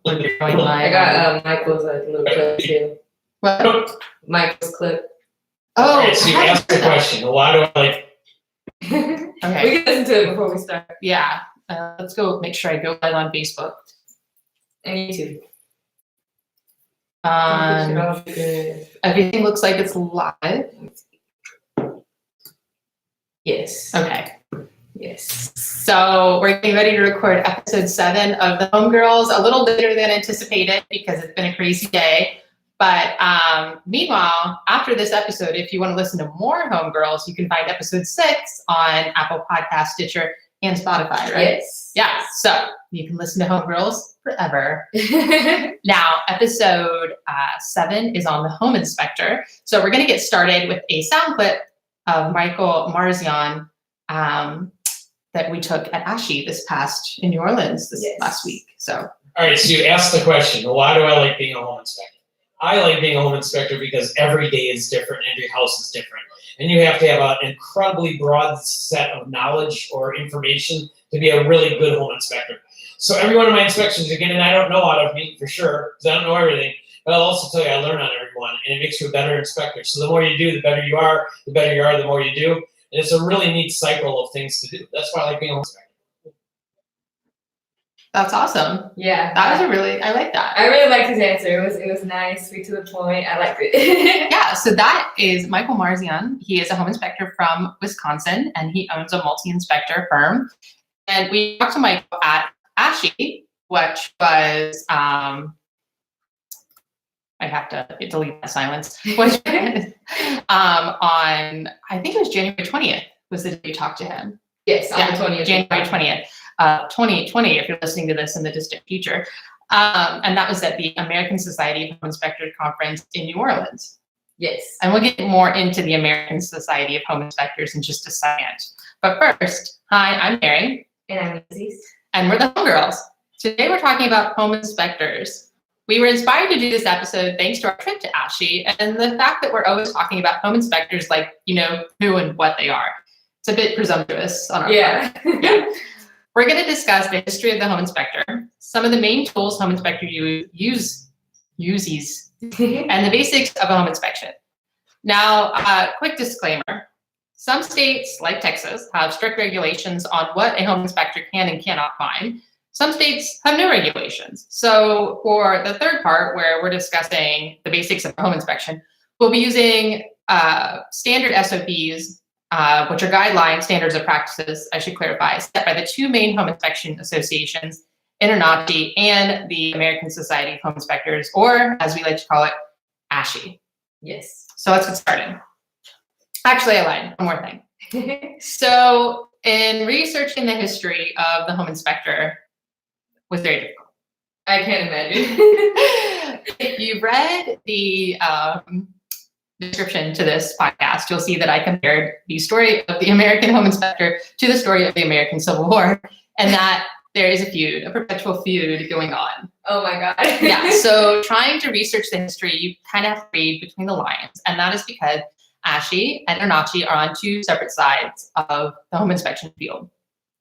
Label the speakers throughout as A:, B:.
A: I got Michael's little clip too.
B: What?
A: Michael's clip.
B: Oh,
C: Alright, so you asked the question. Why do I like?
B: Okay.
A: We can listen to it before we start.
B: Yeah. Let's go make sure I go live on Facebook.
A: And YouTube.
B: Everything looks like it's live.
A: Yes.
B: Okay.
A: Yes.
B: So we're getting ready to record episode 7 of the HomeGirls, a little later than anticipated because it's been a crazy day. But meanwhile, after this episode, if you want to listen to more HomeGirls, you can find episode 6 on Apple Podcast, Stitcher, and Spotify, right?
A: Yes.
B: Yeah. So you can listen to HomeGirls forever. Now, episode 7 is on the home inspector. So we're going to get started with a sound clip of Michael Marzian that we took at ASHI in New Orleans last week. So. All
C: right, so you asked the question, why do I like being a home inspector? I like being a home inspector because every day is different, every house is different. And you have to have an incredibly broad set of knowledge or information to be a really good home inspector. So every one of my inspections, again, and I don't know out of me for sure, because I don't know everything, but I'll also tell you I learn on everyone, and it makes you a better inspector. So the more you do, the better you are, the more you do. And it's a really neat cycle of things to do. That's why I like being a home inspector.
B: That's awesome.
A: Yeah.
B: That was I like that.
A: I really liked his answer. It was nice, sweet to the point. I liked it.
B: Yeah, so that is Michael Marzian. He is a home inspector from Wisconsin, and he owns a multi-inspector firm. And we talked to Michael at ASHI, which was, I have to delete that silence, which on, I think it was January 20th was the day we talked to him.
A: Yes, on the 20th.
B: January 20th. 2020, if you're listening to this in the distant future. And that was at the American Society of Home Inspectors Conference in New Orleans.
A: Yes.
B: And we'll get more into the American Society of Home Inspectors in just a second. But first, hi, I'm Mary.
A: And I'm Lindsay.
B: And we're the HomeGirls. Today we're talking about home inspectors. We were inspired to do this episode thanks to our trip to ASHI and the fact that we're always talking about home inspectors like, who and what they are. It's a bit presumptuous on our part. Yeah. We're going to discuss the history of the home inspector, some of the main tools home inspector uses, and the basics of a home inspection. Now, quick disclaimer. Some states, like Texas, have strict regulations on what a home inspector can and cannot find. Some states have no regulations. So for the third part, where we're discussing the basics of home inspection, we'll be using standard SOPs, which are guidelines, standards of practices, I should clarify, set by the two main home inspection associations, INTERNACHI and the American Society of Home Inspectors, or as we like to call it, ASHI.
A: Yes.
B: So let's get started. Actually, I lied. One more thing. So in researching the history of the home inspector was very difficult.
A: I can't imagine.
B: If you read the description to this podcast, you'll see that I compared the story of the American home inspector to the story of the American Civil War, and that there is a perpetual feud going on.
A: Oh my God.
B: Yeah, so trying to research the history, you kind of have to read between the lines, and that is because ASHI and INTERNACHI are on two separate sides of the home inspection field.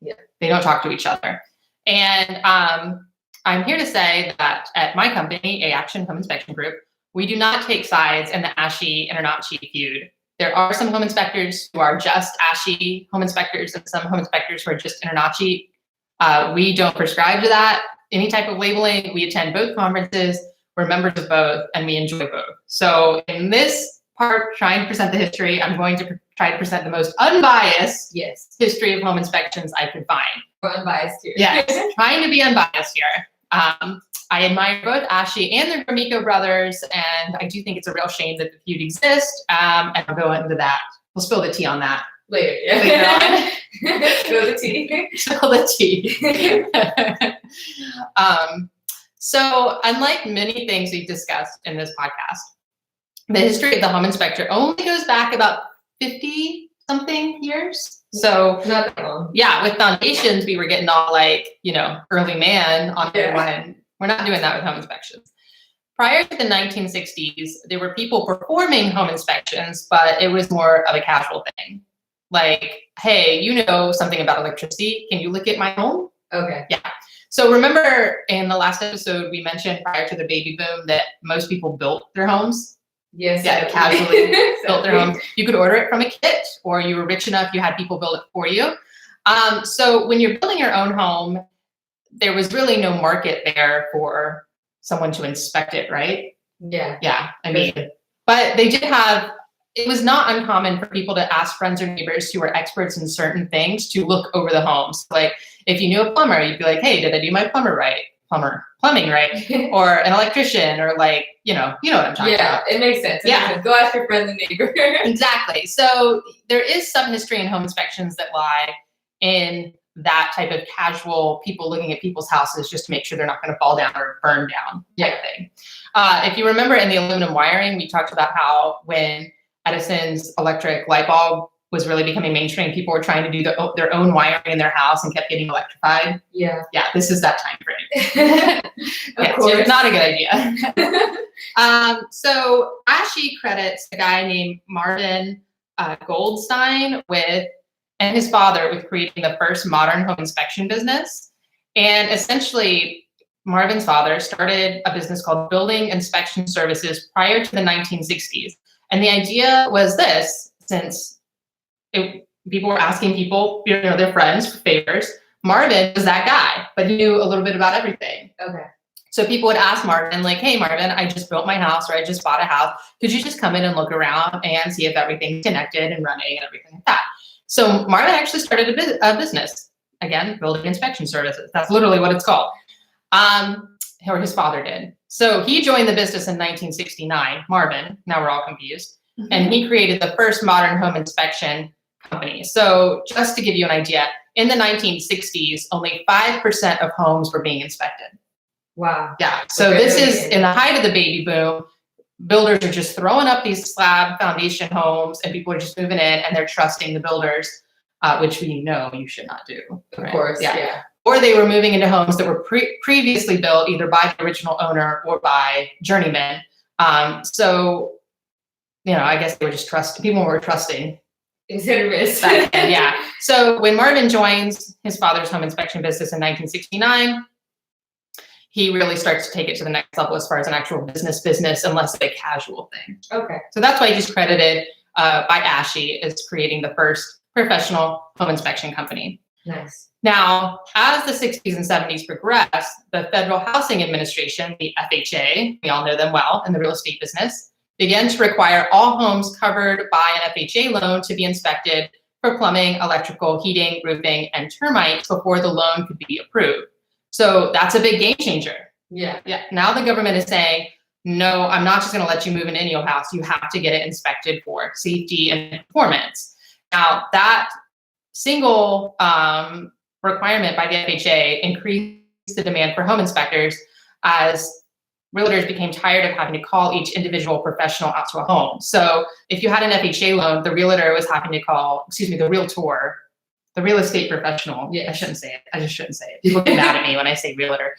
A: Yeah.
B: They don't talk to each other. And I'm here to say that at my company, A-Action Home Inspection Group, we do not take sides in the ASHI-INTERNACHI feud. There are some home inspectors who are just ASHI home inspectors and some home inspectors who are just INTERNACHI. We don't prescribe to that, any type of labeling. We attend both conferences, we're members of both, and we enjoy both. So in this part, trying to present the history, I'm going to try to present the most unbiased history of home inspections I could find.
A: We're unbiased here.
B: Yes, trying to be unbiased here. I admire both ASHI and the Gromyko brothers, and I do think it's a real shame that the feud exists. And I'll go into that. We'll spill the tea on that
A: later. Yeah.
B: Later on.
A: Spill the tea.
B: Spill the tea. So unlike many things we've discussed in this podcast, the history of the home inspector only goes back about 50-something years. So
A: not that long.
B: Yeah, with foundations, we were getting all like, early man on everyone. We're not doing that with home inspections. Prior to the 1960s, there were people performing home inspections, but it was more of a casual thing. Like, hey, you know something about electricity. Can you look at my home?
A: Okay.
B: Yeah. So remember in the last episode, we mentioned prior to the baby boom that most people built their homes.
A: Yes.
B: Yeah, casually built their homes. You could order it from a kit, or you were rich enough, you had people build it for you. So when you're building your own home, there was really no market there for someone to inspect it, right?
A: Yeah.
B: Yeah, I mean, but they did have, it was not uncommon for people to ask friends or neighbors who were experts in certain things to look over the homes. Like if you knew a plumber, you'd be like, hey, did I do my plumbing right? Or an electrician, or like, you know what I'm talking about.
A: Yeah, it makes sense. Go ask your friends and neighbors.
B: Exactly. So there is some history in home inspections that lie in that type of casual people looking at people's houses just to make sure they're not going to fall down or burn down type thing. If you remember in the aluminum wiring, we talked about how when Edison's electric light bulb was really becoming mainstream, people were trying to do their own wiring in their house and kept getting electrified.
A: Yeah.
B: Yeah, this is that time frame. So it's not a good idea. So Ashley credits a guy named Marvin Goldstein and his father with creating the first modern home inspection business. And essentially, Marvin's father started a business called Building Inspection Services prior to the 1960s. And the idea was this, since people were asking people, their friends for favors, Marvin was that guy, but he knew a little bit about everything.
A: Okay.
B: So people would ask Marvin, like, hey, Marvin, I just built my house, or I just bought a house. Could you just come in and look around and see if everything's connected and running and everything like that? So Marvin actually started a business, again, Building Inspection Services. That's literally what it's called. Or his father did. So he joined the business in 1969, Marvin, now we're all confused. Mm-hmm. And he created the first modern home inspection company. So just to give you an idea, in the 1960s, only 5% of homes were being inspected.
A: Wow.
B: Yeah. So this is in the height of the baby boom. Builders are just throwing up these slab foundation homes, and people are just moving in and they're trusting the builders, which we know you should not do.
A: Of course. Yeah.
B: Or they were moving into homes that were previously built either by the original owner or by journeymen. So, I guess they were just people were trusting.
A: It's hit or miss.
B: Yeah. So when Marvin joins his father's home inspection business in 1969, he really starts to take it to the next level as far as an actual business and less of a casual thing.
A: Okay.
B: So that's why he's credited by Ashley as creating the first professional home inspection company.
A: Nice.
B: Now, as the 60s and 70s progressed, the Federal Housing Administration, the FHA, we all know them well in the real estate business, began to require all homes covered by an FHA loan to be inspected for plumbing, electrical, heating, roofing, and termites before the loan could be approved. So that's a big game changer.
A: Yeah.
B: Now the government is saying, no, I'm not just going to let you move in any old house. You have to get it inspected for safety and performance. Now that single requirement by the FHA increased the demand for home inspectors as realtors became tired of having to call each individual professional out to a home. So if you had an FHA loan, the realtor was having to call, the realtor, the real estate professional. Yeah, I shouldn't say it. I just shouldn't say it. People get mad at me when I say realtor.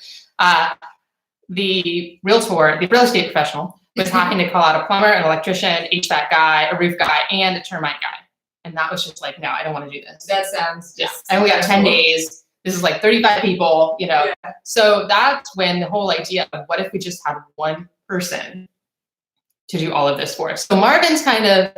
B: The realtor, the real estate professional, was having to call out a plumber, an electrician, HVAC guy, a roof guy, and a termite guy. And that was just like, no, I don't want to do this.
A: That sounds just.
B: And we got 10 days. This is like 35 people, Yeah. So that's when the whole idea of what if we just had one person to do all of this for us. So Marvin's kind of,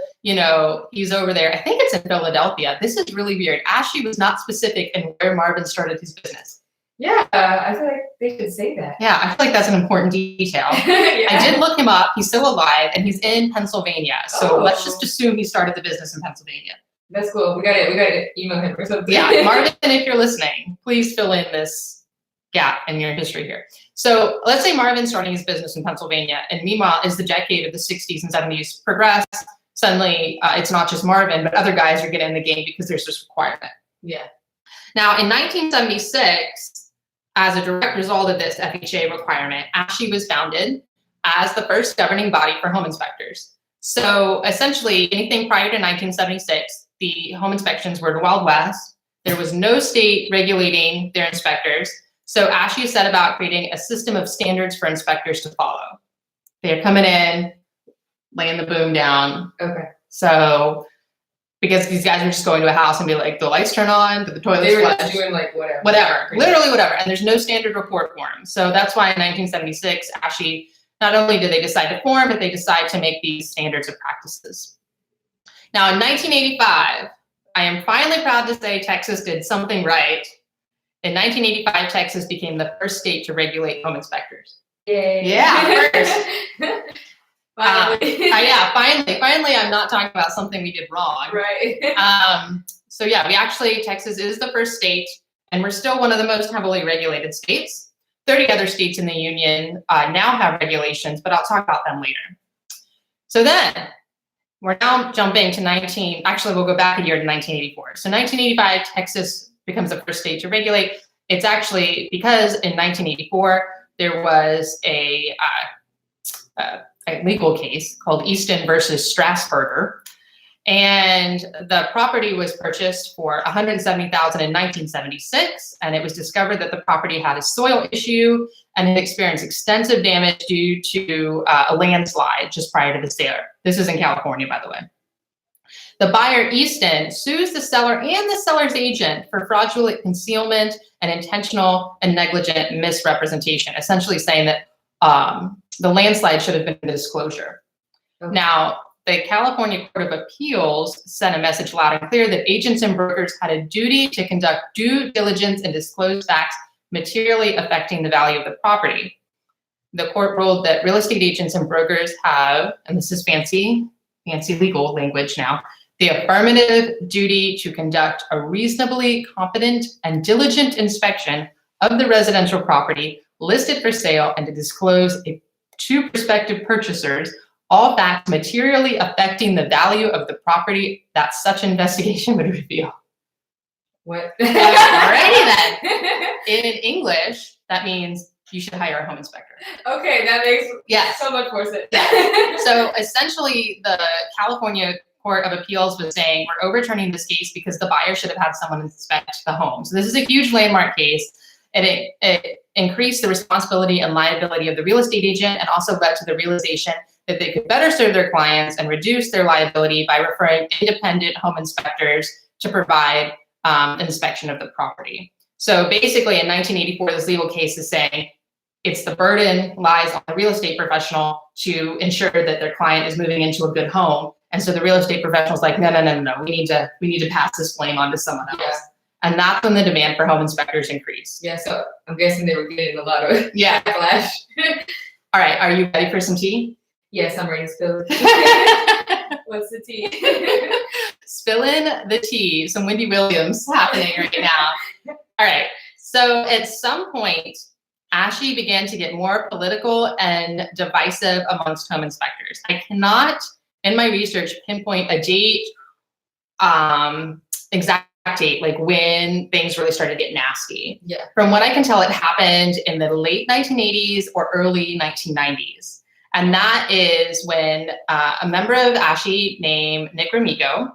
B: he's over there. I think it's in Philadelphia. This is really weird. Ashley was not specific in where Marvin started his business.
A: Yeah, I feel like they should say that.
B: Yeah, I feel like that's an important detail. Yeah. I did look him up. He's still alive, and he's in Pennsylvania. So let's just assume he started the business in Pennsylvania.
A: That's cool. We gotta email him or something.
B: Yeah, Marvin, if you're listening, please fill in this gap in your history here. So let's say Marvin's starting his business in Pennsylvania, and meanwhile, as the decade of the 60s and 70s progressed, suddenly it's not just Marvin, but other guys are getting in the game because there's this requirement.
A: Yeah.
B: Now, in 1976, as a direct result of this FHA requirement, ASHI was founded as the first governing body for home inspectors. So essentially, anything prior to 1976, the home inspections were the Wild West. There was no state regulating their inspectors. So ASHI set about creating a system of standards for inspectors to follow. They're coming in, laying the boom down.
A: Okay.
B: So because these guys were just going to a house and be like, the lights turn on, the toilets
A: They were
B: flush.
A: just doing like whatever.
B: Whatever, literally whatever. And there's no standard report form. So that's why in 1976, actually, not only did they decide to form, but they decide to make these standards of practices. Now in 1985, I am finally proud to say Texas did something right. In 1985, Texas became the first state to regulate home inspectors.
A: Yay.
B: Yeah, first.
A: Finally.
B: Yeah, finally, I'm not talking about something we did wrong.
A: Right.
B: So yeah, Texas is the first state, and we're still one of the most heavily regulated states. 30 other states in the union now have regulations, but I'll talk about them later. So then, we're now jumping to we'll go back a year to 1984. So 1985, Texas becomes the first state to regulate. It's actually because in 1984, there was a legal case called Easton versus Strasburger. And the property was purchased for $170,000 in 1976, and it was discovered that the property had a soil issue and it experienced extensive damage due to a landslide just prior to the sale. This is in California, by the way. The buyer, Easton, sues the seller and the seller's agent for fraudulent concealment and intentional and negligent misrepresentation, essentially saying that the landslide should have been a disclosure.
A: Okay.
B: Now, the California Court of Appeals sent a message loud and clear that agents and brokers had a duty to conduct due diligence and disclose facts materially affecting the value of the property. The court ruled that real estate agents and brokers have, and this is fancy legal language now, the affirmative duty to conduct a reasonably competent and diligent inspection of the residential property listed for sale and to disclose to prospective purchasers all facts materially affecting the value of the property that such investigation would reveal.
A: What?
B: Alrighty then. In English, that means you should hire a home inspector.
A: Okay, that makes
B: Yes.
A: so much more sense.
B: Yeah. So essentially, the California Court of Appeals was saying, we're overturning this case because the buyer should have had someone inspect the home. So this is a huge landmark case. It increased the responsibility and liability of the real estate agent and also led to the realization that they could better serve their clients and reduce their liability by referring independent home inspectors to provide inspection of the property. So basically in 1984, this legal case is saying it's the burden lies on the real estate professional to ensure that their client is moving into a good home. And so the real estate professional is like, no, we need to pass this blame on to someone else.
A: Yeah.
B: And that's when the demand for home inspectors increased.
A: Yeah, so I'm guessing they were getting a lot of backlash.
B: All right, are you ready for some tea?
A: Yes, I'm ready to spill it. What's the tea?
B: Spilling the tea. Some Wendy Williams happening right now. All right, so at some point, ASHI began to get more political and divisive amongst home inspectors. I cannot, in my research, pinpoint a date, exact date, like when things really started to get nasty.
A: Yeah.
B: From what I can tell, it happened in the late 1980s or early 1990s. And that is when a member of ASHI named Nick Grimico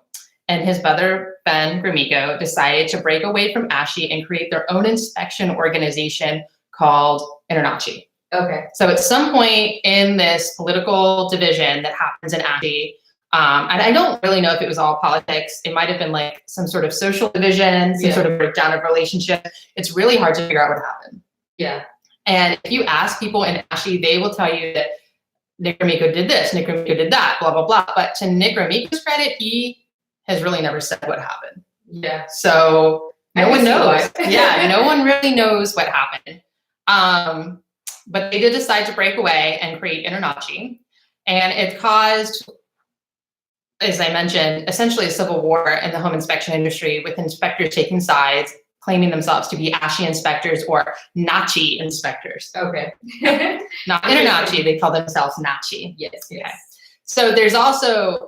B: and his brother, Ben Grimico, decided to break away from ASHI and create their own inspection organization called InterNACHI.
A: Okay.
B: So at some point in this political division that happens in ASHI, and I don't really know if it was all politics. It might have been like some sort of social division, some sort of breakdown of relationship. It's really hard to figure out what happened.
A: Yeah.
B: And if you ask people in ASHI, they will tell you that Nick Grimico did this, Nick Grimico did that, blah, blah, blah. But to Nick Grimico's credit, he has really never said what happened.
A: Yeah.
B: So no one knows. Yeah, no one really knows what happened. But they did decide to break away and create InterNACHI. And it caused, as I mentioned, essentially a civil war in the home inspection industry, with inspectors taking sides, claiming themselves to be ASHI inspectors or NACHI inspectors.
A: Okay.
B: Not InterNACHI, they call themselves NACHI.
A: Yes.
B: Okay. So there's also,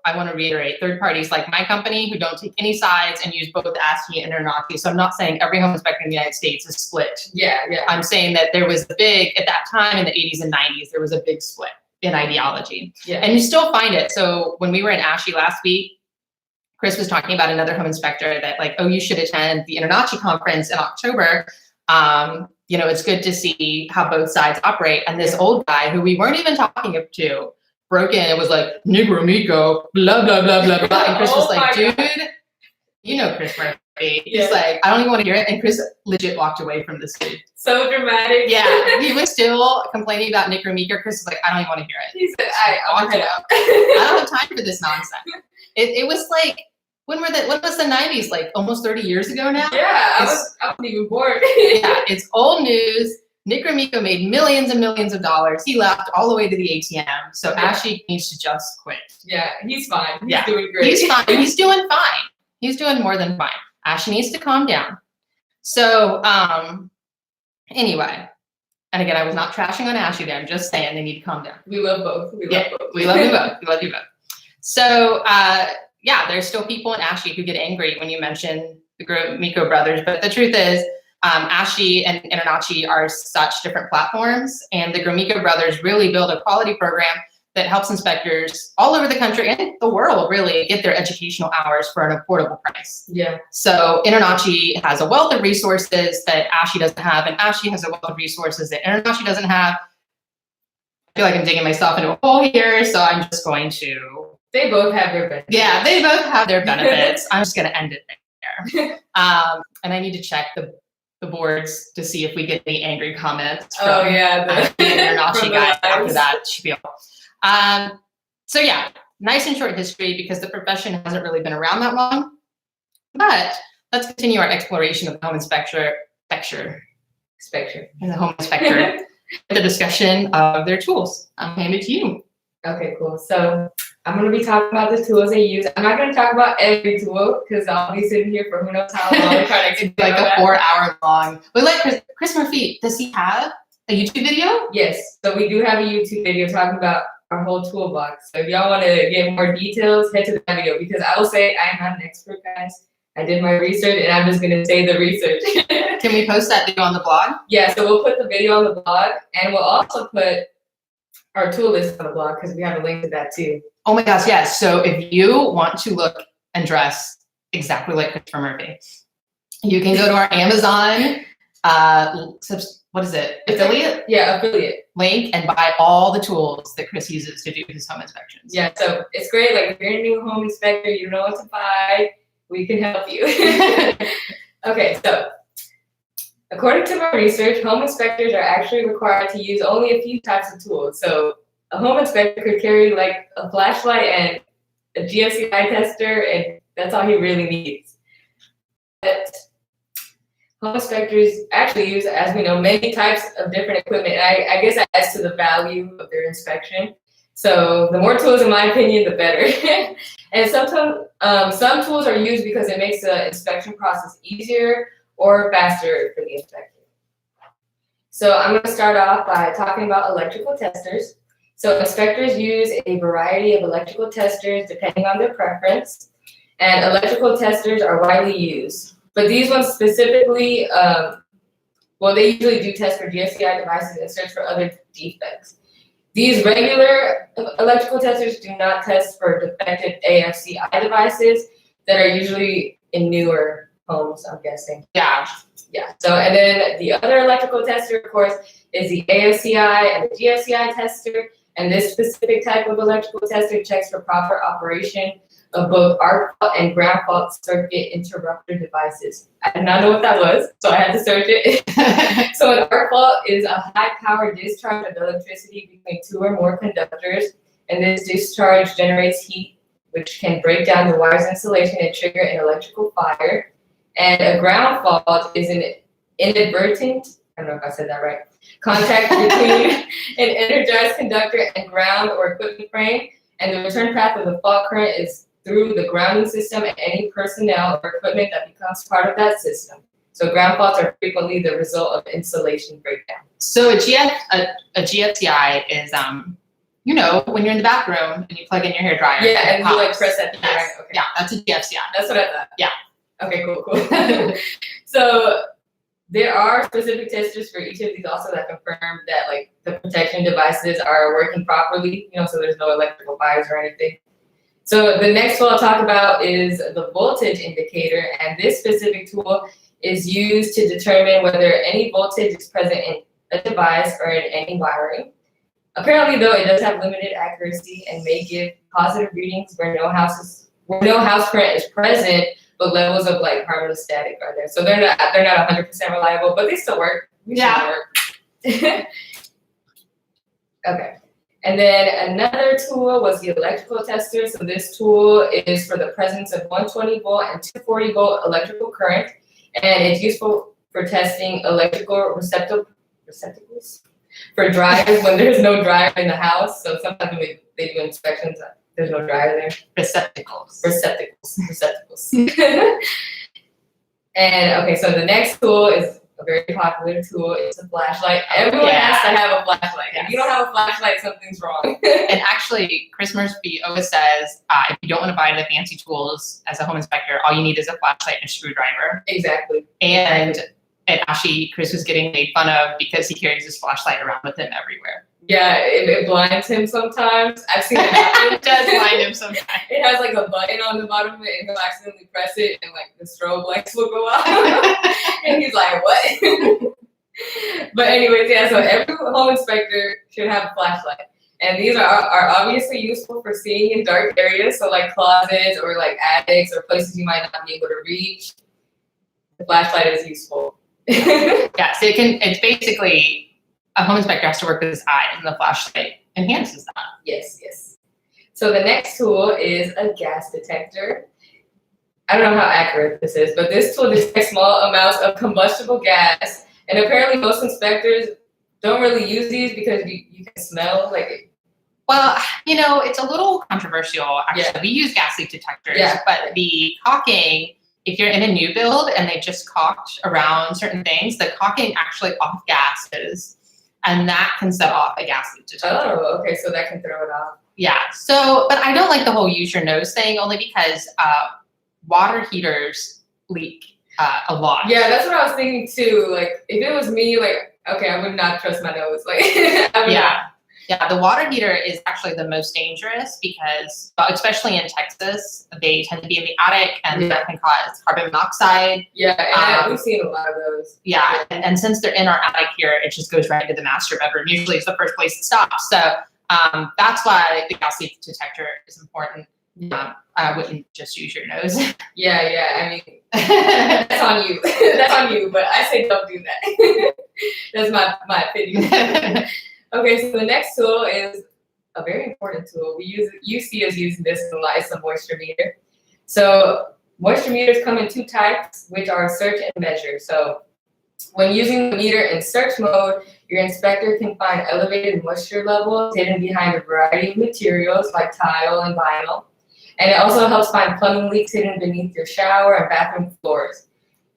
B: I want to reiterate, third parties like my company who don't take any sides and use both ASHI and InterNACHI. So I'm not saying every home inspector in the United States is split.
A: Yeah.
B: I'm saying that there was a big, at that time in the 80s and 90s, there was a big split in ideology.
A: Yeah.
B: And you still find it. So when we were in ASHI last week, Chris was talking about another home inspector that like, oh, you should attend the InterNACHI conference in October. It's good to see how both sides operate. And this old guy who we weren't even talking to broke in, it was like, Negro Miko, blah, blah, blah, blah, blah. And Chris was like, dude, you know Chris Murphy. He's like, I don't even want to hear it. And Chris legit walked away from this dude.
A: So dramatic.
B: Yeah, he was still complaining about Negro Miko. Chris was like, I don't even want to hear it.
A: He said, I'll
B: walked away. I don't have time for this nonsense. It was like, when was the 90s? Like almost 30 years ago now?
A: Yeah, I wasn't even born.
B: Yeah, it's old news. Nick Gromyko made millions and millions of dollars. He left all the way to the ATM. So Ashley needs to just quit.
A: Yeah, he's fine. He's doing great.
B: He's fine. He's doing fine. He's doing more than fine. Ashley needs to calm down. So anyway, and again, I was not trashing on Ashley there. I'm just saying they need to calm down.
A: We love both. We love both.
B: We love you both. We love you both. So yeah, there's still people in Ashley who get angry when you mention the Gromyko brothers. But the truth is, Ashley and Internachi are such different platforms, and the Gromyko brothers really build a quality program that helps inspectors all over the country and the world really get their educational hours for an affordable price.
A: Yeah.
B: So Internachi has a wealth of resources that Ashley doesn't have, and Ashley has a wealth of resources that Internachi doesn't have. I feel like I'm digging myself into a hole here, so I'm just going to.
A: They both have their benefits.
B: Yeah, they both have their benefits. I'm just going to end it there. And I need to check the boards to see if we get any angry comments from
A: the
B: Internachi guy after that spiel. So yeah, nice and short history because the profession hasn't really been around that long. But let's continue our exploration of the home inspector, and the home inspector, the discussion of their tools. I'll hand it to you.
A: Okay, cool. So I'm going to be talking about the tools they use. I'm not going to talk about every tool because I'll be sitting here for who knows how long trying to
B: It's like a 4-hour long. But like Chris Murphy, does he have a YouTube video?
A: Yes. So we do have a YouTube video talking about our whole toolbox. So if y'all want to get more details, head to that video because I will say I am not an expert, guys. I did my research and I'm just going to say the research.
B: Can we post that video on the blog?
A: Yeah, so we'll put the video on the blog and we'll also put our tool list on the blog because we have a link to that too.
B: Oh my gosh, yes. So if you want to look and dress exactly like Christopher Murphy, you can go to our Amazon, what is it? Affiliate?
A: Yeah, affiliate.
B: Link and buy all the tools that Chris uses to do his home inspections.
A: Yeah, so it's great. Like if you're a new home inspector, you don't know what to buy, we can help you. Okay, so according to my research, home inspectors are actually required to use only a few types of tools. So a home inspector could carry like a flashlight and a GFCI tester, and that's all he really needs. But home inspectors actually use, as we know, many types of different equipment. And I guess that adds to the value of their inspection. So the more tools, in my opinion, the better. And sometimes some tools are used because it makes the inspection process easier or faster for the inspector. So I'm going to start off by talking about electrical testers. So inspectors use a variety of electrical testers depending on their preference, and electrical testers are widely used. But these ones specifically, they usually do test for GFCI devices and search for other defects. These regular electrical testers do not test for defective AFCI devices that are usually in newer homes, I'm guessing. Yeah. So, and then the other electrical tester, of course, is the AFCI and the GFCI tester. And this specific type of electrical tester checks for proper operation of both arc fault and ground fault circuit interrupter devices. I did not know what that was, so I had to search it. So an arc fault is a high power discharge of electricity between two or more conductors. And this discharge generates heat, which can break down the wire's insulation and trigger an electrical fire. And a ground fault is an inadvertent, I don't know if I said that right, contact between an energized conductor and ground or equipment frame. And the return path of the fault current is through the grounding system and any personnel or equipment that becomes part of that system. So ground faults are frequently the result of insulation breakdown. So
B: a GFCI is, when you're in the bathroom and you plug in your hair dryer.
A: Yeah, and you like press that.
B: Yes.
A: Right? Okay.
B: Yeah, that's a GFCI.
A: That's what I thought.
B: Yeah.
A: Okay, cool. So there are specific testers for each of these also that confirm that like the protection devices are working properly, so there's no electrical fires or anything. So the next tool I'll talk about is the voltage indicator, and this specific tool is used to determine whether any voltage is present in a device or in any wiring. Apparently, though, it does have limited accuracy and may give positive readings where no house current is present, but levels of like harmless static are there. So they're not 100% reliable, but they still work. They should work. Okay. And then another tool was the electrical tester. So this tool is for the presence of 120 volt and 240 volt electrical current, and it's useful for testing electrical receptacles for dryers when there's no dryer in the house. So sometimes when they do inspections, there's no dryer there. Receptacles. And okay, so the next tool is a very popular tool. It's a flashlight. Everyone has to have a flashlight. Yes. If you don't have a flashlight, something's wrong.
B: And actually, Chris Murphy always says, if you don't want to buy the fancy tools as a home inspector, all you need is a flashlight and a screwdriver.
A: Exactly.
B: And actually, Chris was getting made fun of because he carries his flashlight around with him everywhere.
A: Yeah, it blinds him sometimes. I've seen it happen.
B: It does blind him sometimes.
A: It has like a button on the bottom of it, and he'll accidentally press it, and like the strobe lights will go off. And he's like, what? But anyways, yeah, so every home inspector should have a flashlight. And these are obviously useful for seeing in dark areas, so like closets or like attics or places you might not be able to reach. The flashlight is useful.
B: Yeah, so it's basically, a home inspector has to work with his eye, and the flashlight enhances that.
A: Yes. So the next tool is a gas detector. I don't know how accurate this is, but this tool detects small amounts of combustible gas. And apparently most inspectors don't really use these because you can smell like it.
B: Well, it's a little controversial, actually. Yeah. We use gas leak detectors, but the caulking, if you're in a new build and they just caulked around certain things, the caulking actually off gases, and that can set off a gas leak detector.
A: Oh, okay, so that can throw it off.
B: Yeah, so, but I don't like the whole use your nose thing, only because water heaters leak a lot.
A: Yeah, that's what I was thinking too. Like, if it was me, like, okay, I would not trust my nose. Like,
B: Yeah, the water heater is actually the most dangerous because, especially in Texas, they tend to be in the attic, and that can cause carbon monoxide.
A: Yeah, and we've seen a lot of those.
B: Yeah, and since they're in our attic here, it just goes right to the master bedroom. Usually it's the first place it stops. So that's why the gas leak detector is important. I wouldn't just use your nose.
A: Yeah, I mean, that's on you. That's on you, but I say don't do that. That's my opinion. Okay, so the next tool is a very important tool. You see us using this a lot. It's a moisture meter. So moisture meters come in two types, which are search and measure. So when using the meter in search mode, your inspector can find elevated moisture levels hidden behind a variety of materials like tile and vinyl. And it also helps find plumbing leaks hidden beneath your shower and bathroom floors.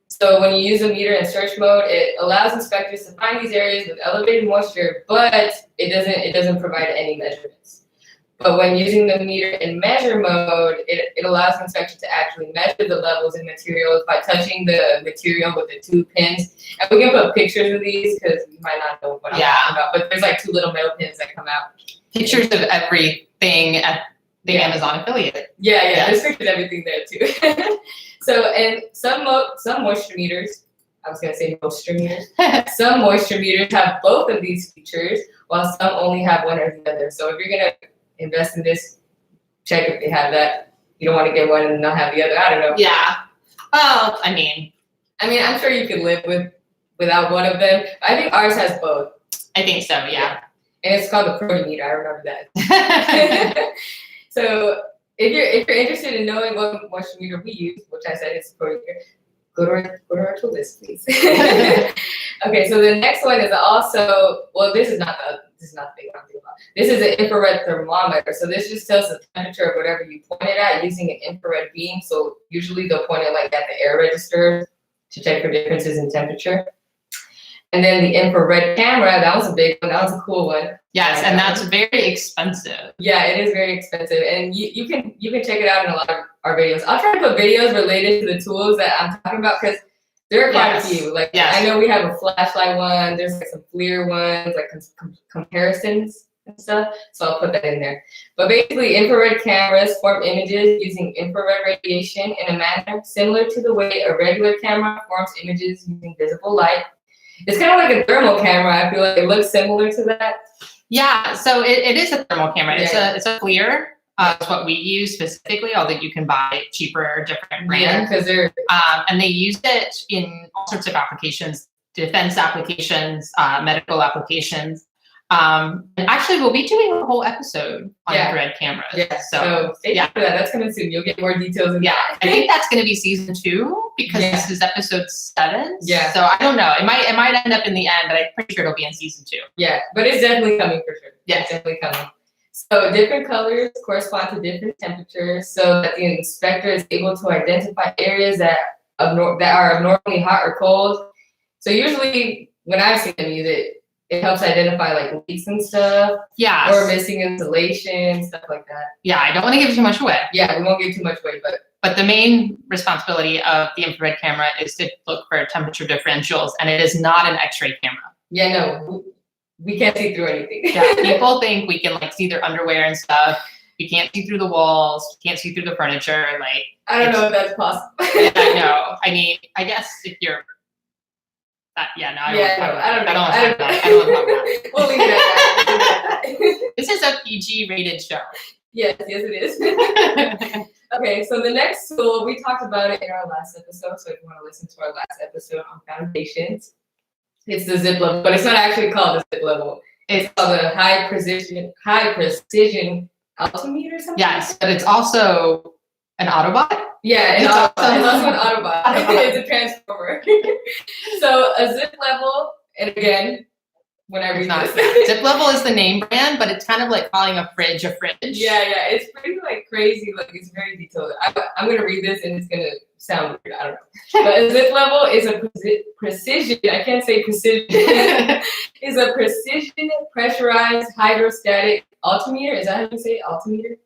A: So when you use a meter in search mode, it allows inspectors to find these areas with elevated moisture, but it doesn't provide any measurements. But when using the meter in measure mode, it allows inspectors to actually measure the levels in materials by touching the material with the two pins. And we can put pictures of these because you might not know what I'm talking about, but there's like two little metal pins that come out.
B: Pictures of everything at the Amazon affiliate.
A: Yeah, there's pictures of everything there too. So, and some moisture meters, I was gonna say moisture meters, some moisture meters have both of these features, while some only have one or the other. So if you're gonna invest in this, check if they have that. You don't want to get one and not have the other. I don't know.
B: Yeah. Well, I mean,
A: I'm sure you could live without one of them. I think ours has both.
B: I think so. Yeah.
A: And it's called the Proteometer. I remember that. So if you're interested in knowing what moisture meter we use, which I said is Proteometer, go to our tool list, please. Okay, so the next one is also, well, this is not the thing I'm thinking about. This is an infrared thermometer. So this just tells the temperature of whatever you point it at using an infrared beam. So usually they'll point it like at the air register to check for differences in temperature. And then the infrared camera, that was a big one. That was a cool one.
B: Yes, and that's very expensive.
A: Yeah, it is very expensive. And you can check it out in a lot of our videos. I'll try to put videos related to the tools that I'm talking about because there are quite a few. Like, I know we have a flashlight one. There's like some FLIR ones, like comparisons and stuff. So I'll put that in there. But basically, infrared cameras form images using infrared radiation in a manner similar to the way a regular camera forms images using visible light. It's kind of like a thermal camera. I feel like it looks similar to that.
B: Yeah, so it is a thermal camera.
A: Yeah.
B: It's a FLIR. It's what we use specifically, although you can buy cheaper or different
A: Yeah,
B: brands.
A: because they're
B: And they use it in all sorts of applications, defense applications, medical applications. And actually, we'll be doing a whole episode on infrared cameras.
A: Yeah.
B: So
A: stay tuned for that. That's coming soon. You'll get more details in that.
B: I think that's going to be season 2 because
A: Yeah.
B: this is episode 7.
A: Yeah.
B: So I don't know. It might end up in the end, but I'm pretty sure it'll be in season 2.
A: Yeah, but it's definitely coming for sure.
B: Yeah.
A: It's definitely coming. So different colors correspond to different temperatures, so that the inspector is able to identify areas that are abnormally hot or cold. So usually, when I've seen them use it, it helps identify like leaks and stuff,
B: Yeah.
A: or missing insulation, stuff like that.
B: Yeah, I don't want to give too much away.
A: Yeah, we won't give too much away,
B: But the main responsibility of the infrared camera is to look for temperature differentials, and it is not an X-ray camera.
A: yeah, no, we can't see through anything.
B: Yeah, people think we can like see their underwear and stuff. We can't see through the walls. We can't see through the furniture. Like
A: I don't know if that's possible.
B: yeah, I know. I mean, I guess if you're, I don't want to talk about it.
A: We'll leave it at that.
B: This is a PG rated show.
A: Yes, it is. Okay, so the next tool, we talked about it in our last episode, so if you want to listen to our last episode on foundations, it's the zip level, but it's not actually called the zip level. It's called a high precision altimeter or something?
B: Yes, but it's also an Autobot.
A: Yeah,
B: It's
A: it's
B: also
A: also an Autobot. It's a transformer. So a zip level, and again, when I read this.
B: Zip level is the name brand, but it's kind of like calling a fridge a fridge.
A: Yeah, it's pretty like crazy. Like it's very detailed. I'm gonna read this and it's gonna sound weird. I don't know. But a zip level is a precision. I can't say precision. Is a precision pressurized hydrostatic altimeter. Is that how you say it? Altimeter?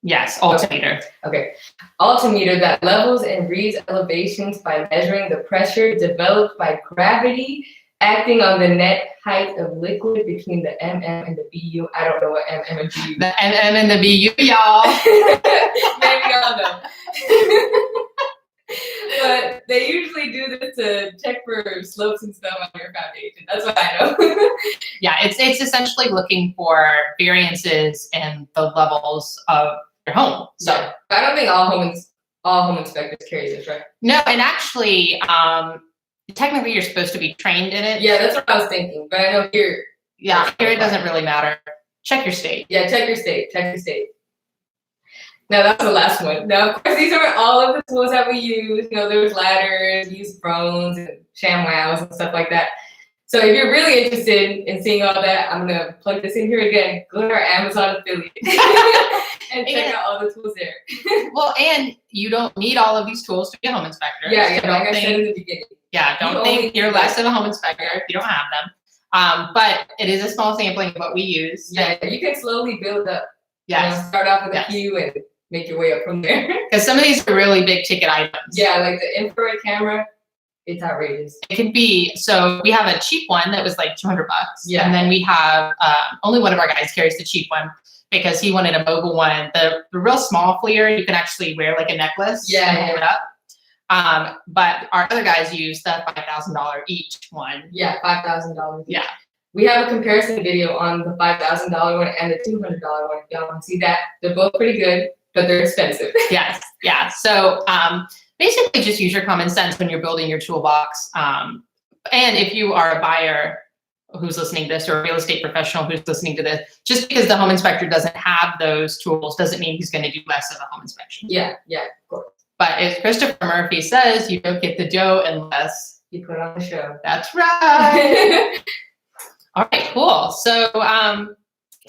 B: Yes, altimeter.
A: Okay. Altimeter that levels and reads elevations by measuring the pressure developed by gravity acting on the net height of liquid between the mm and the BU. I don't know what mm and BU.
B: The NM and the BU, y'all.
A: Maybe y'all know. But they usually do this to check for slopes and stuff on your foundation. That's what I know.
B: Yeah, it's essentially looking for variances in the levels of your home. So
A: yeah. I don't think all home inspectors carry this, right?
B: no, and actually, technically you're supposed to be trained in it.
A: Yeah, that's what I was thinking. But I know here.
B: Yeah, here it doesn't really matter. Check your state.
A: Yeah, check your state. Now that's the last one. Now, of course, these are all of the tools that we use. You know, there's ladders, we use drones and ShamWows and stuff like that. So if you're really interested in seeing all that, I'm gonna plug this in here again. Go to our Amazon affiliate and check out all the tools there.
B: Well, and you don't need all of these tools to be a home inspector.
A: Yeah,
B: So
A: like I said in the beginning.
B: Yeah, don't think you're less of a home inspector if you don't have them. But it is a small sampling of what we use.
A: Yeah, you can slowly build up.
B: Yes.
A: You know, start off with a few and make your way up from there.
B: Because some of these are really big ticket items.
A: Yeah, like the infrared camera, it's outrageous.
B: It can be, so we have a cheap one that was like $200.
A: Yeah.
B: And then we have, only one of our guys carries the cheap one because he wanted a mobile one. The real small FLIR, you can actually wear like a necklace and hold it up. But our other guys use the $5,000 each one.
A: Yeah, $5,000.
B: Yeah.
A: We have a comparison video on the $5,000 one and the $200 one. If y'all want to see that, they're both pretty good, but they're expensive.
B: Yes, yeah. So basically just use your common sense when you're building your toolbox. And if you are a buyer who's listening to this or a real estate professional who's listening to this, just because the home inspector doesn't have those tools doesn't mean he's going to do less of a home inspection.
A: Yeah, of course.
B: But as Christopher Murphy says, you don't get the dough unless
A: you put on the show.
B: That's right. All right, cool. So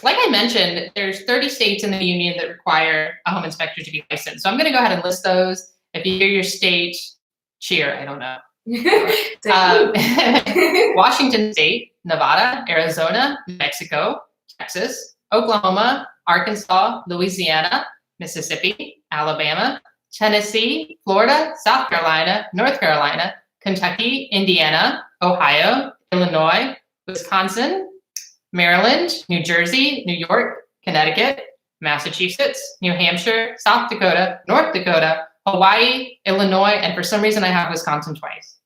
B: like I mentioned, there's 30 states in the union that require a home inspector to be licensed. So I'm going to go ahead and list those. If you hear your state, cheer. I don't know. Washington State, Nevada, Arizona, New Mexico, Texas, Oklahoma, Arkansas, Louisiana, Mississippi, Alabama, Tennessee, Florida, South Carolina, North Carolina, Kentucky, Indiana, Ohio, Illinois, Wisconsin, Maryland, New Jersey, New York, Connecticut, Massachusetts, New Hampshire, South Dakota, North Dakota, Hawaii, Illinois, and for some reason I have Wisconsin twice.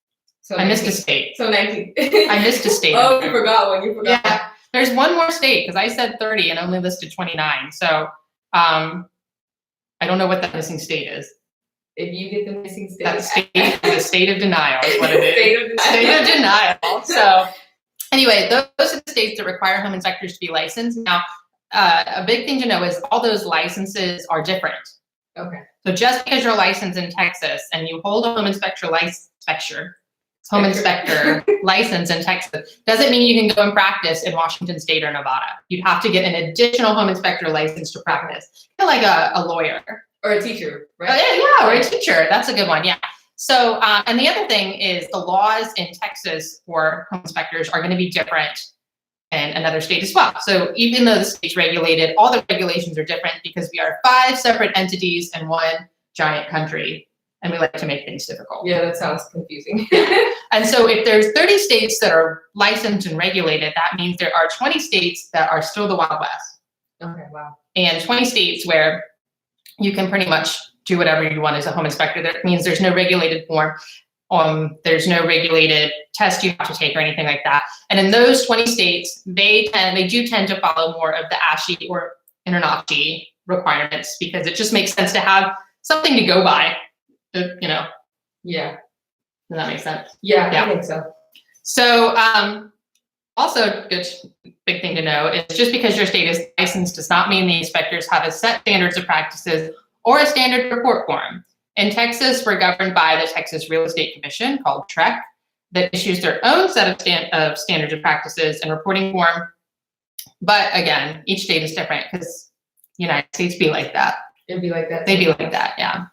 A: So
B: I missed a
A: 19.
B: state.
A: So 19.
B: I missed a state.
A: Oh, you forgot one. You forgot one.
B: Yeah, there's one more state because I said 30 and only listed 29. So I don't know what that missing state is.
A: If you get the missing state.
B: That state is a state of denial is what it is.
A: State of denial.
B: State of denial. So anyway, those are the states that require home inspectors to be licensed. Now, a big thing to know is all those licenses are different.
A: Okay.
B: So just because you're licensed in Texas and you hold a home inspector license in Texas doesn't mean you can go and practice in Washington State or Nevada. You'd have to get an additional home inspector license to practice, kind of like a lawyer.
A: Or a teacher, right?
B: Oh, yeah, or a teacher. That's a good one, yeah. So, and the other thing is the laws in Texas for home inspectors are going to be different in another state as well. So even though the state's regulated, all the regulations are different because we are 5 separate entities in one giant country, and we like to make things difficult.
A: Yeah, that sounds confusing.
B: And so if there's 30 states that are licensed and regulated, that means there are 20 states that are still the Wild West.
A: Okay, wow.
B: And 20 states where you can pretty much do whatever you want as a home inspector. That means there's no regulated form. There's no regulated test you have to take or anything like that. And in those 20 states, they do tend to follow more of the ASHI or InterNACHI requirements because it just makes sense to have something to go by, you know.
A: Yeah.
B: Does that make sense?
A: Yeah,
B: Yeah.
A: I think so.
B: So also good big thing to know is just because your state is licensed does not mean the inspectors have a set standards of practices or a standard report form. In Texas, we're governed by the Texas Real Estate Commission, called TREC, that issues their own set of standards of practices and reporting form. But again, each state is different because the United States be like that.
A: It'd be like that.
B: They'd be like that, yeah.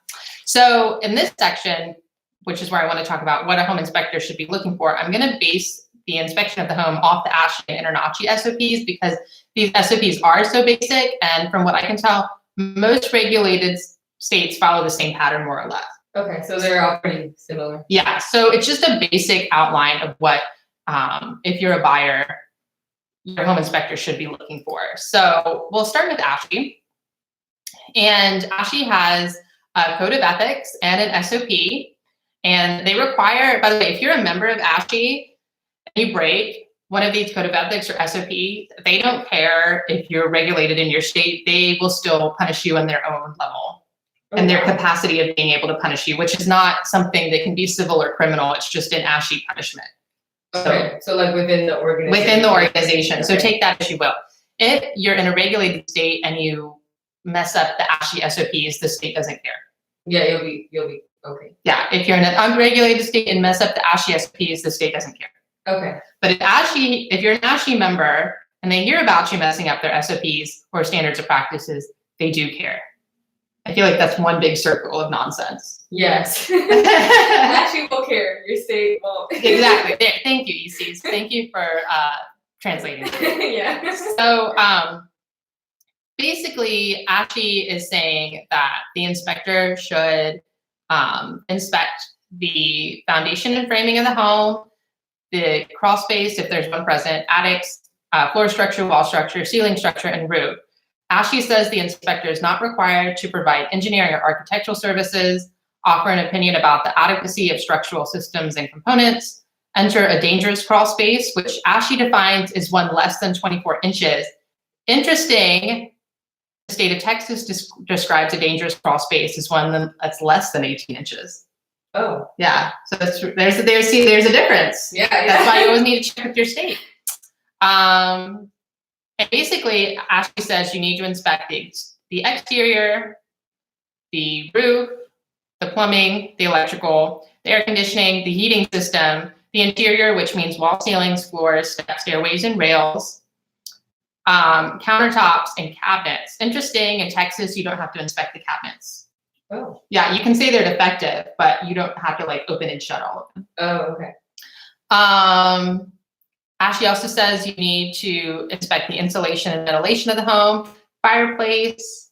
B: So in this section, which is where I want to talk about what a home inspector should be looking for, I'm going to base the inspection of the home off the ASHI and InterNACHI SOPs because these SOPs are so basic, and from what I can tell, most regulated states follow the same pattern more or less.
A: Okay, so they're all pretty similar.
B: Yeah, so it's just a basic outline of what, if you're a buyer, your home inspector should be looking for. So we'll start with ASHI. And ASHI has a code of ethics and an SOP. And they require, by the way, if you're a member of ASHI and you break one of these code of ethics or SOP, they don't care if you're regulated in your state, they will still punish you on their own level. And their capacity of being able to punish you, which is not something that can be civil or criminal. It's just an ASHI punishment.
A: Okay, so like within the organization.
B: Within the organization. So
A: Okay.
B: take that as you will. If you're in a regulated state and you mess up the ASHI SOPs, the state doesn't care.
A: Yeah, you'll be okay.
B: Yeah, if you're in an unregulated state and mess up the ASHI SOPs, the state doesn't care.
A: Okay.
B: But if you're an ASHI member and they hear about you messing up their SOPs or standards of practices, they do care. I feel like that's one big circle of nonsense.
A: Yes. Actually, will care. Your state won't.
B: Exactly. There. Thank you, ECs. Thank you for translating.
A: Yeah.
B: So basically, ASHI is saying that the inspector should inspect the foundation and framing of the home, the crawl space, if there's one present, attics, floor structure, wall structure, ceiling structure, and roof. ASHI says the inspector is not required to provide engineering or architectural services, offer an opinion about the adequacy of structural systems and components, enter a dangerous crawl space, which ASHI defines as one less than 24 inches. Interesting, the state of Texas describes a dangerous crawl space as one that's less than 18 inches.
A: Oh.
B: Yeah, so there's a difference.
A: Yeah.
B: That's why you always need to check with your state. And basically, ASHI says you need to inspect the exterior, the roof, the plumbing, the electrical, the air conditioning, the heating system, the interior, which means wall, ceilings, floors, steps, stairways, and rails, countertops, and cabinets. Interesting, in Texas, you don't have to inspect the cabinets.
A: Oh.
B: Yeah, you can say they're defective, but you don't have to like open and shut all of them.
A: Oh, okay.
B: ASHI also says you need to inspect the insulation and ventilation of the home, fireplace,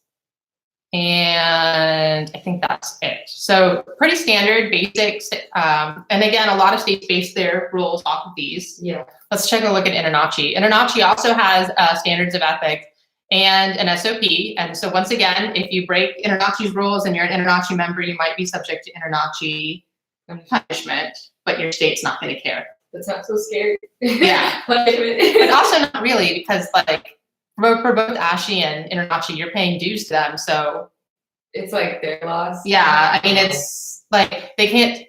B: and I think that's it. So pretty standard, basics. And again, a lot of states base their rules off of these.
A: Yeah.
B: Let's take a look at InterNACHI. InterNACHI also has standards of ethics and an SOP. And so once again, if you break InterNACHI's rules and you're an InterNACHI member, you might be subject to InterNACHI punishment. but your state's not going to care.
A: That's not so scary.
B: Yeah.
A: Punishment.
B: But also not really, because like for both Ashley and Internachi, you're paying dues to them. So
A: It's like their loss.
B: yeah, I mean, it's like they can't,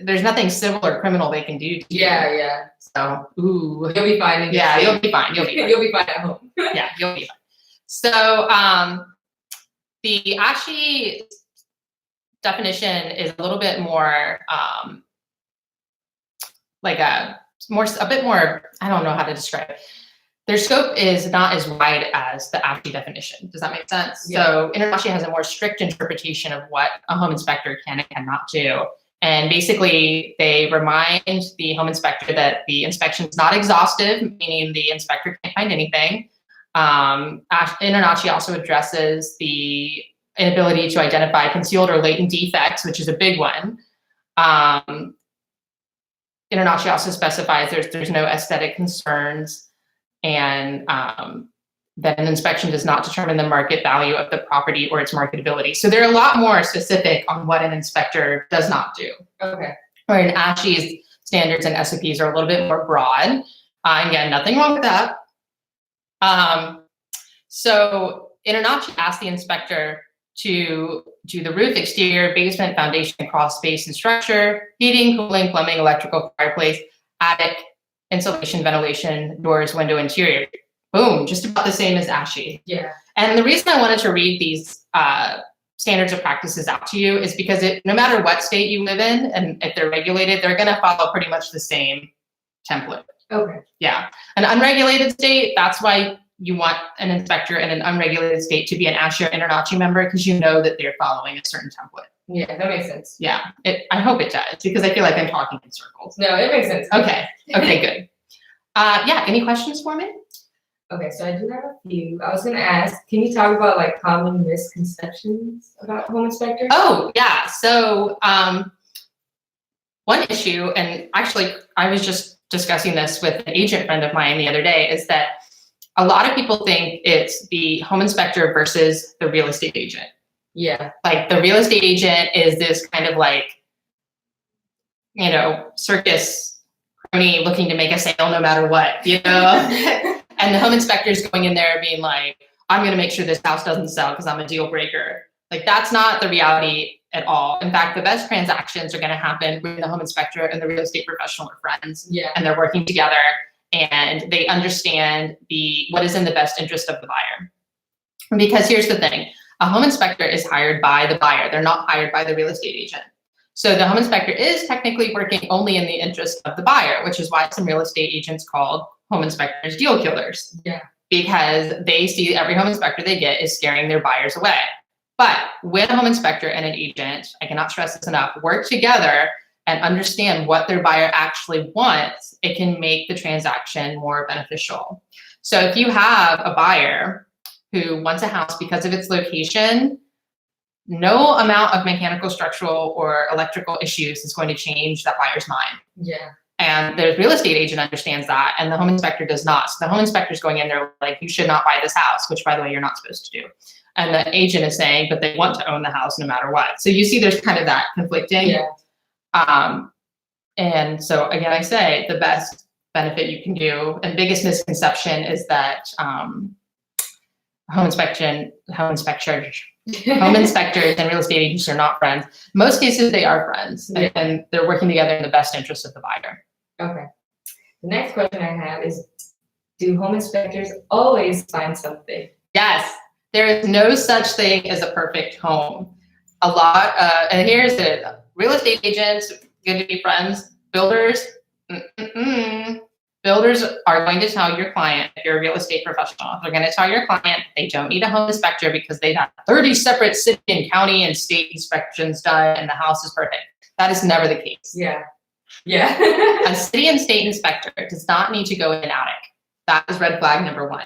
B: there's nothing civil or criminal they can do to you.
A: Yeah.
B: So, ooh.
A: You'll be fine. In your
B: Yeah,
A: state.
B: you'll be fine. You'll be fine.
A: You'll be fine at home.
B: Yeah, you'll be fine. So, the ASHI definition is a little bit more, like a bit more, I don't know how to describe it. Their scope is not as wide as the ASHI definition. Does that make sense?
A: Yeah.
B: So International has a more strict interpretation of what a home inspector can and cannot do. And basically, they remind the home inspector that the inspection is not exhaustive, meaning the inspector can't find anything. Internachi also addresses the inability to identify concealed or latent defects, which is a big one. Internachi also specifies there's no aesthetic concerns, and that an inspection does not determine the market value of the property or its marketability. So they're a lot more specific on what an inspector does not do.
A: Okay.
B: Where in ASHI's standards and SOPs are a little bit more broad. Again, nothing wrong with that. So Internachi asked the inspector to do the roof, exterior, basement, foundation, crawl space and structure, heating, cooling, plumbing, electrical, fireplace, attic, insulation, ventilation, doors, window, interior. Boom, just about the same as ASHI.
A: Yeah.
B: And the reason I wanted to read these standards of practices out to you is because no matter what state you live in, and if they're regulated, they're gonna follow pretty much the same template.
A: Okay.
B: Yeah, an unregulated state, that's why you want an inspector in an unregulated state to be an ASHI or Internachi member, because you know that they're following a certain template.
A: Yeah, that makes sense.
B: Yeah, I hope it does, because I feel like I'm talking in circles.
A: No, it makes sense.
B: Okay, good. Yeah, any questions for me?
A: Okay, so I do have a few. I was gonna ask, can you talk about like common misconceptions about home inspectors?
B: Oh, yeah. So one issue, and actually I was just discussing this with an agent friend of mine the other day, is that a lot of people think it's the home inspector versus the real estate agent.
A: Yeah.
B: Like the real estate agent is this kind of like, circus crony looking to make a sale no matter what, And the home inspector is going in there being like, I'm going to make sure this house doesn't sell because I'm a deal breaker. Like that's not the reality at all. In fact, the best transactions are going to happen when the home inspector and the real estate professional are friends.
A: Yeah.
B: And they're working together and they understand what is in the best interest of the buyer. Because here's the thing, a home inspector is hired by the buyer. They're not hired by the real estate agent. So the home inspector is technically working only in the interest of the buyer, which is why some real estate agents called home inspectors deal killers.
A: Yeah.
B: Because they see every home inspector they get is scaring their buyers away. But when a home inspector and an agent, I cannot stress this enough, work together and understand what their buyer actually wants, it can make the transaction more beneficial. So if you have a buyer who wants a house because of its location, no amount of mechanical, structural, or electrical issues is going to change that buyer's mind.
A: Yeah.
B: And the real estate agent understands that, and the home inspector does not. So the home inspector is going in there like, you should not buy this house, which by the way, you're not supposed to do. And the agent is saying, but they want to own the house no matter what. So you see there's kind of that conflicting.
A: Yeah.
B: And so again, I say the best benefit you can do, and biggest misconception is that home inspectors and real estate agents are not friends. Most cases they are friends, and they're working together in the best interest of the buyer.
A: Okay. The next question I have is, do home inspectors always find something?
B: Yes, there is no such thing as a perfect home. And here's it, real estate agents, good to be friends. Builders, builders are going to tell your client, if you're a real estate professional, they're going to tell your client they don't need a home inspector because they've got 30 separate city and county and state inspections done and the house is perfect. That is never the case.
A: Yeah. Yeah.
B: A city and state inspector does not need to go in an attic. That is red flag number one.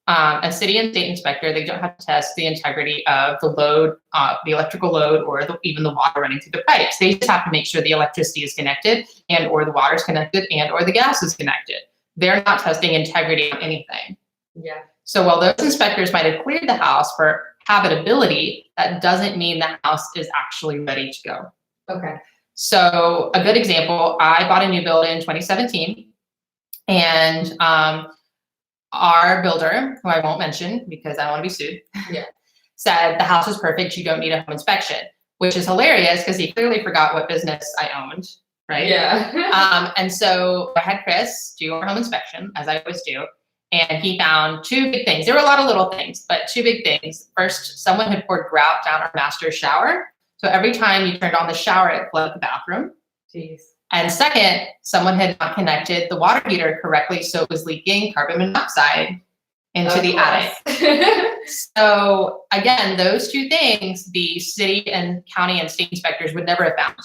B: A city and state inspector, they don't have to test the integrity of the load, the electrical load, or even the water running through the pipes. They just have to make sure the electricity is connected and or the water is connected and or the gas is connected. They're not testing integrity on anything.
A: Yeah.
B: So while those inspectors might have cleared the house for habitability, that doesn't mean the house is actually ready to go.
A: Okay.
B: So a good example, I bought a new build in 2017, and our builder, who I won't mention because I don't want to be sued, said the house is perfect, you don't need a home inspection, which is hilarious because he clearly forgot what business I owned, right?
A: Yeah.
B: And so I had Chris do our home inspection, as I always do, and he found two big things. There were a lot of little things, but two big things. First, someone had poured grout down our master shower. So every time you turned on the shower, it flooded the bathroom.
A: Jeez.
B: And second, someone had not connected the water heater correctly, so it was leaking carbon monoxide into the attic. So again, those two things, the city and county and state inspectors would never have found.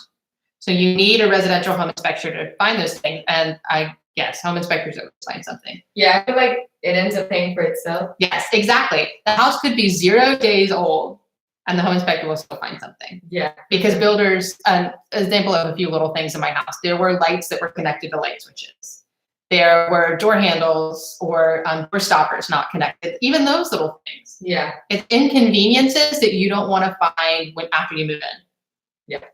B: So you need a residential home inspector to find those things. And I guess home inspectors always find something.
A: Yeah, I feel like it ends up paying for itself.
B: Yes, exactly. The house could be 0 days old and the home inspector will still find something.
A: Yeah.
B: Because builders, an example of a few little things in my house, there were lights that were connected to light switches. There were door handles or door stoppers not connected, even those little things.
A: Yeah.
B: It's inconveniences that you don't want to find after you move in.
A: Yeah.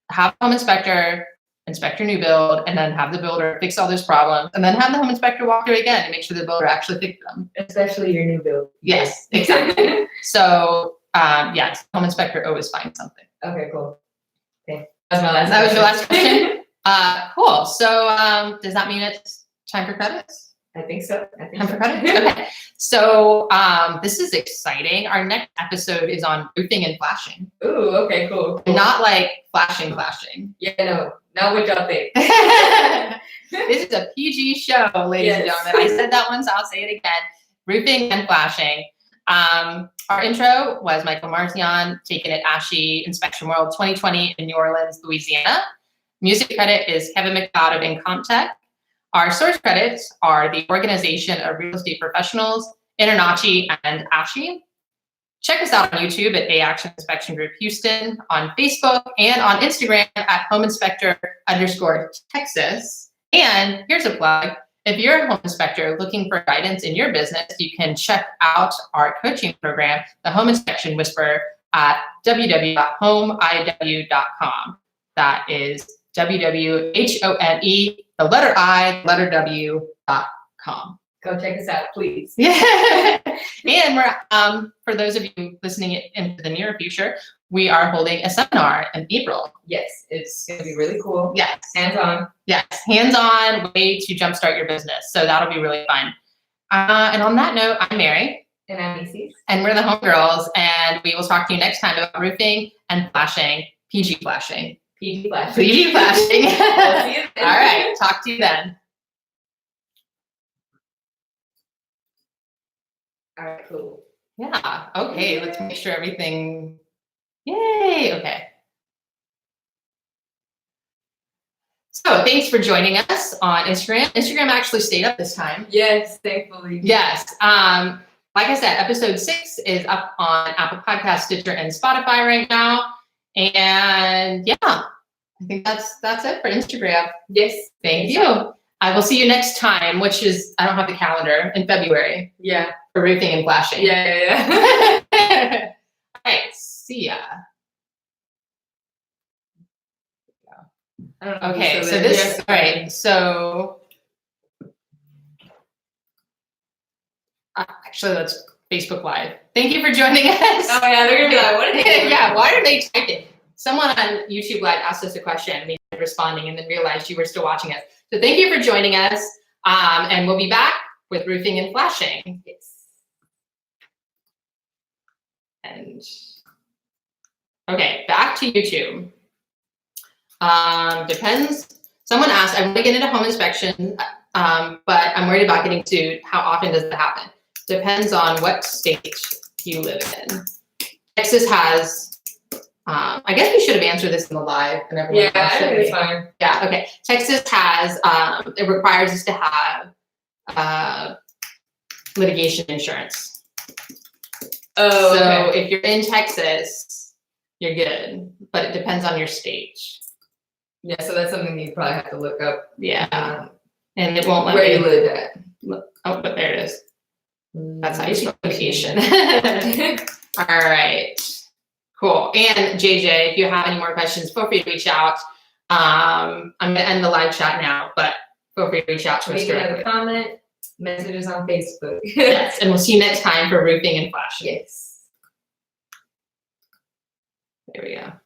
B: Have a home inspector inspect your new build, and then have the builder fix all those problems, and then have the home inspector walk through again and make sure the builder actually fixed them.
A: Especially your new build.
B: Yes, exactly. So, yes, home inspector always finds something.
A: Okay, cool. Okay, that was my last.
B: That was your last question. Cool. So, does that mean it's time for credits?
A: I think so.
B: Time for credits. Okay. So, this is exciting. Our next episode is on roofing and flashing.
A: Ooh. Okay. Cool.
B: Not like flashing.
A: Yeah. No. Not what y'all think.
B: This is a PG show, ladies and gentlemen. I said that once, I'll say it again. Roofing and flashing. Our intro was Michael Marzion, taken at ASHI Inspection World 2020 in New Orleans, Louisiana. Music credit is Kevin McDodd of Incomtech. Our source credits are the Organization of Real Estate Professionals, Internachi, and ASHI. Check us out on YouTube at A-Action Inspection Group Houston, on Facebook, and on Instagram at homeinspector_Texas. And here's a plug. If you're a home inspector looking for guidance in your business, you can check out our coaching program, the Home Inspection Whisperer, at www.homeiw.com. That is www.hone, the letter I, letter W.com.
A: Go check us out, please.
B: Yeah. And we're, for those of you listening into the near future, we are holding a seminar in April.
A: Yes, it's going to be really cool.
B: Yes.
A: Hands-on.
B: Yes, hands-on way to jumpstart your business. So that'll be really fun. And on that note, I'm Mary.
A: And I'm Macy.
B: And we're the HomeGirls. And we will talk to you next time about roofing and flashing, PG flashing.
A: PG flashing.
B: PG flashing.
A: We'll see you then.
B: All right, talk to you then.
A: All right, cool.
B: Yeah, okay, let's make sure everything, yay, okay. So thanks for joining us on Instagram. Instagram actually stayed up this time.
A: Yes, thankfully.
B: Yes, like I said, episode 6 is up on Apple Podcasts, Stitcher, and Spotify right now. And yeah, I think that's it for Instagram.
A: Yes.
B: Thank you. I will see you next time, which is, I don't have the calendar, in February.
A: Yeah.
B: For roofing and flashing.
A: Yeah.
B: All right, see ya.
A: I don't know.
B: Okay, so this, all right, so actually, let's Facebook Live. Thank you for joining us.
A: Oh yeah, they're gonna be like, what are they doing?
B: Yeah, why are they typing? Someone on YouTube Live asked us a question, and we started responding, and then realized you were still watching us. So thank you for joining us, and we'll be back with roofing and flashing.
A: Yes.
B: And okay, back to YouTube. Depends. Someone asked, I want to get into home inspection, but I'm worried about getting sued. How often does that happen? Depends on what state you live in. Texas has, I guess we should have answered this in the live. And everyone
A: Yeah, I think it's fine.
B: Yeah, okay. Texas has, it requires us to have litigation insurance.
A: Oh,
B: so
A: okay.
B: if you're in Texas, you're good, but it depends on your state.
A: Yeah, so that's something you probably have to look up.
B: Yeah, and it won't let
A: where
B: me.
A: you live at.
B: Oh, but there it is. That's how you spell location. All right, cool. And JJ, if you have any more questions, feel free to reach out. I'm gonna end the live chat now, but feel free to reach out to us
A: Leave another
B: directly.
A: comment, messages on Facebook.
B: Yes, and we'll see you next time for roofing and flashing.
A: Yes.
B: There we go.